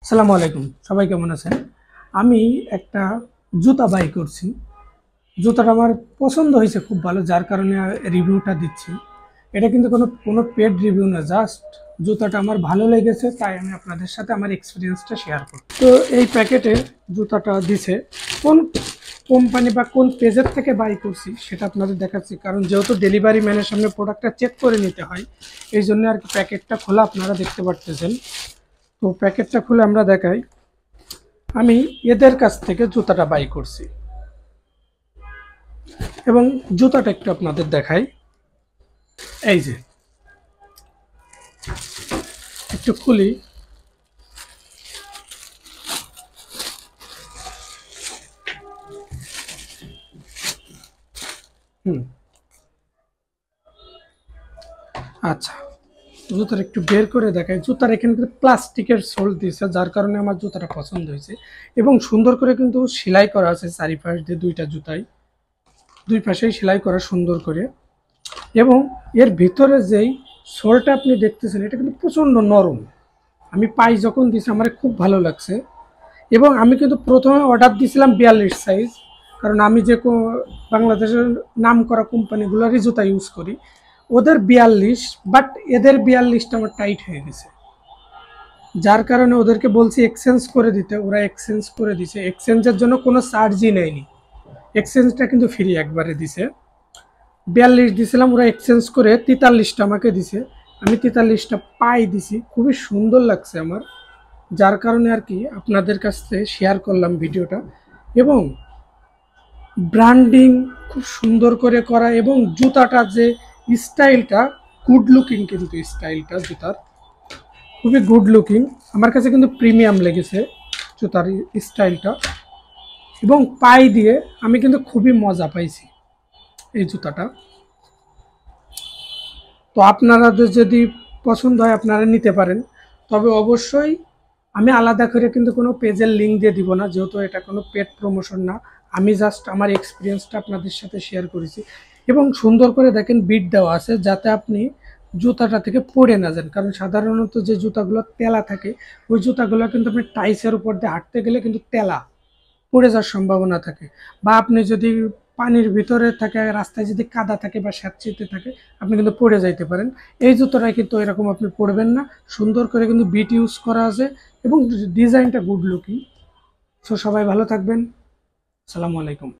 আসসালামু আলাইকুম, সবাই কেমন আছেন? আমি একটা জুতা বাই করছি। জুতাটা আমার পছন্দ হয়েছে খুব ভালো, যার কারণে রিভিউটা দিচ্ছি। এটা কিন্তু কোনো পেড রিভিউ না, জাস্ট জুতাটা আমার ভালো লেগেছে, তাই আমি আপনাদের সাথে আমার এক্সপিরিয়েন্সটা শেয়ার করব। তো এই প্যাকেটে জুতাটা দিছে, কোন কোম্পানি বা কোন পেজের থেকে বাই করছি সেটা আপনাদের দেখাচ্ছি, কারণ যেহেতু ডেলিভারি ম্যানের সামনে প্রোডাক্টটা চেক করে নিতে হয়, এই জন্য আর কি প্যাকেটটা খোলা আপনারা দেখতে পারতেছেন। তো প্যাকেটটা খুলে আমরা দেখাই। আমি এদের কাছ থেকে জুতাটা বাই করছি এবং জুতাটা একটু আপনাদের দেখাই। এই যে একটু খুলি, হুম, আচ্ছা, জুতার একটু বের করে দেখাই। জুতার এখানে কিন্তু প্লাস্টিকের সোল দিয়েছে, যার কারণে আমার জুতাটা পছন্দ হয়েছে এবং সুন্দর করে কিন্তু সেলাই করা আছে চারিপাশ দিয়ে, দুইটা জুতাই দুই পাশেই সেলাই করা সুন্দর করে। এবং এর ভিতরে যেই সোলটা আপনি দেখতেছেন, এটা কিন্তু প্রচণ্ড নরম। আমি পাই যখন দিয়েছি আমার খুব ভালো লাগছে। এবং আমি কিন্তু প্রথমে অর্ডার দিয়েছিলাম 42 সাইজ, কারণ আমি যে বাংলাদেশের নাম করা কোম্পানিগুলোরই জুতা ইউজ করি, ওদের 42, বাট এদের 42টা আমার টাইট হয়ে গেছে, যার কারণে ওদেরকে বলছি এক্সচেঞ্জ করে দিতে, ওরা এক্সচেঞ্জ করে দিছে। এক্সচেঞ্জের জন্য কোনো চার্জই নেয়নি, এক্সচেঞ্জটা কিন্তু ফ্রি একবারে দিছে। 42 দিয়েছিলাম, ওরা এক্সচেঞ্জ করে 43টা আমাকে দিছে। আমি 43টা পাই দিছি, খুবই সুন্দর লাগছে আমার, যার কারণে আর কি আপনাদের কাছ থেকে শেয়ার করলাম ভিডিওটা। এবং ব্র্যান্ডিং খুব সুন্দর করে করা, এবং জুতাটা যে স্টাইলটা গুড লুকিং, কিন্তু স্টাইলটা জুতার খুবই গুড লুকিং। আমার কাছে কিন্তু প্রিমিয়াম লেগেছে জুতার স্টাইলটা, এবং পাই দিয়ে আমি কিন্তু খুবই মজা পাইছি এই জুতাটা। তো আপনাদের যদি পছন্দ হয় আপনারা নিতে পারেন, তবে অবশ্যই আমি আলাদা করে কিন্তু কোনো পেজের লিঙ্ক দিয়ে দিব না, যেহেতু এটা কোনো পেড প্রমোশন না। আমি জাস্ট আমার এক্সপিরিয়েন্সটা আপনাদের সাথে শেয়ার করেছি। এবং সুন্দর করে দেখেন বিট দেওয়া আছে, যাতে আপনি জুতাটা থেকে পড়ে না যান, কারণ সাধারণত যে জুতাগুলো তেলা থাকে, ওই জুতাগুলো কিন্তু আপনি টাইসের উপর দিয়ে হাঁটতে গেলে কিন্তু তেলা পড়ে যাওয়ার সম্ভাবনা থাকে। বা আপনি যদি পানির ভিতরে থাকে, রাস্তায় যদি কাদা থাকে বা স্যাঁতসেঁতে থাকে, আপনি কিন্তু পড়ে যাইতে পারেন। এই জুতোটাই কিন্তু এরকম আপনি পড়বেন না, সুন্দর করে কিন্তু বিট ইউজ করা আছে এবং ডিজাইনটা গুড লুকিং। সো সবাই ভালো থাকবেন, আসসালামু আলাইকুম।